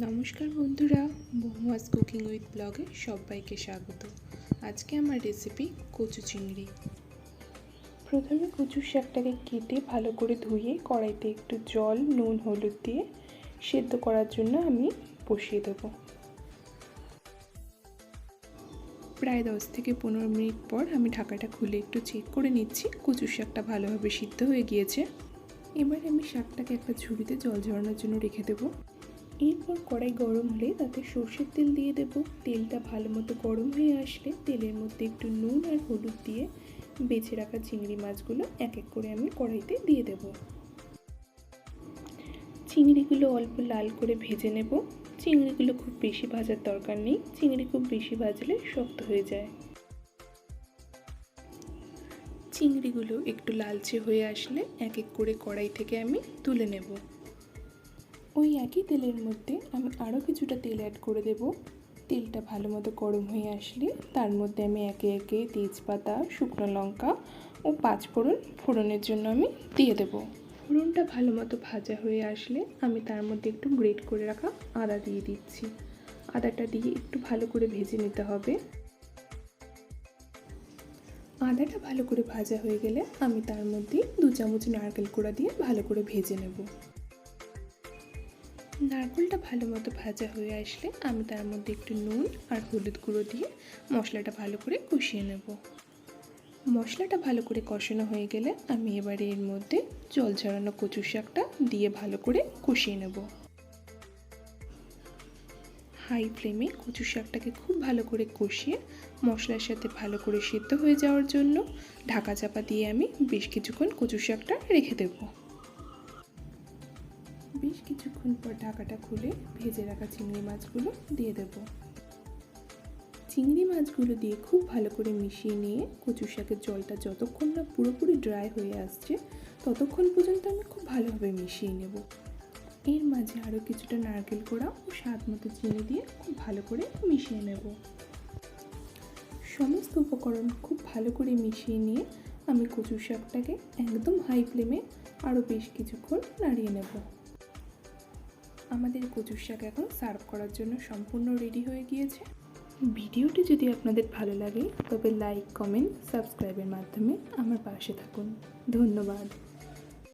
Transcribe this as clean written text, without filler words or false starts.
নমস্কার বন্ধুরা, বহুমাস cooking with ব্লগে সবাইকে স্বাগত। আজকে আমার রেসিপি কচু চিংড়ি। প্রথমে কচুর শাকটাকে কেটে ভালো করে ধুয়ে কড়াইতে একটু জল, নুন, হলুদ দিয়ে সেদ্ধ করার জন্য আমি বসিয়ে দেবো। প্রায় 10 থেকে 15 মিনিট পর আমি ঢাকাটা খুলে একটু চেক করে নিচ্ছি কচুর শাকটা ভালোভাবে সিদ্ধ হয়ে গিয়েছে। এবার আমি শাকটাকে একটা ঝুড়িতে জল ঝরানোর জন্য রেখে দেবো। এরপর কড়াই গরম হলে তাতে সর্ষের তেল দিয়ে দেব। তেলটা ভালো মতো গরম হয়ে আসলে তেলের মধ্যে একটু নুন আর হলুদ দিয়ে বেছে রাখা চিংড়ি মাছগুলো এক এক করে আমি কড়াইতে দিয়ে দেব। চিংড়িগুলো অল্প লাল করে ভেজে নেব। চিংড়িগুলো খুব বেশি ভাজার দরকার নেই, চিংড়ি খুব বেশি ভাজলে শক্ত হয়ে যায়। চিংড়িগুলো একটু লালচে হয়ে আসলে এক এক করে কড়াই থেকে আমি তুলে নেব। ওই একই তেলের মধ্যে আমি আরও কিছুটা তেল অ্যাড করে দেব। তেলটা ভালো মতো গরম হয়ে আসলে তার মধ্যে আমি একে একে তেজপাতা, শুকনো লঙ্কা ও 5 ফোড়ন ফোড়নের জন্য আমি দিয়ে দেব। ফোড়নটা ভালো মতো ভাজা হয়ে আসলে আমি তার মধ্যে একটু গ্রেট করে রাখা আদা দিয়ে দিচ্ছি। আদাটা দিয়ে একটু ভালো করে ভেজে নিতে হবে। আদাটা ভালো করে ভাজা হয়ে গেলে আমি তার মধ্যে 2 চামচ নারকেল কোড়া দিয়ে ভালো করে ভেজে নেব। নারকেলটা ভালো মতো ভাজা হয়ে আসলে আমি তার মধ্যে একটু নুন আর হলুদ গুঁড়ো দিয়ে মশলাটা ভালো করে কষিয়ে নেব। মশলাটা ভালো করে কষানো হয়ে গেলে আমি এবারে এর মধ্যে জল ঝরানো কচু শাকটা দিয়ে ভালো করে কষিয়ে নেব। হাই ফ্লেমে কচু শাকটাকে খুব ভালো করে কষিয়ে মশলার সাথে ভালো করে সিদ্ধ হয়ে যাওয়ার জন্য ঢাকা চাপা দিয়ে আমি বেশ কিছুক্ষণ কচু শাকটা রেখে দেব। বেশ কিছুক্ষণ পর ঢাকাটা খুলে ভেজে রাখা চিংড়ি মাছগুলো দিয়ে দেব। চিংড়ি মাছগুলো দিয়ে খুব ভালো করে মিশিয়ে নিয়ে কচু শাকের জলটা যতক্ষণ না পুরোপুরি ড্রাই হয়ে আসছে ততক্ষণ পর্যন্ত আমি খুব ভালোভাবে মিশিয়ে নেব। এর মাঝে আরও কিছুটা নারকেল কোড়া ও স্বাদ মতো চিনি দিয়ে খুব ভালো করে মিশিয়ে নেব। সমস্ত উপকরণ খুব ভালো করে মিশিয়ে নিয়ে আমি কচু শাকটাকে একদম হাই ফ্লেমে আরও বেশ কিছুক্ষণ নাড়িয়ে নেব। আমাদের কচুর শাক এখন সার্ভ করার জন্য সম্পূর্ণ রেডি হয়ে গিয়েছে। ভিডিওটি যদি আপনাদের ভালো লাগে তবে লাইক, কমেন্ট, সাবস্ক্রাইবের মাধ্যমে আমার পাশে থাকুন। ধন্যবাদ।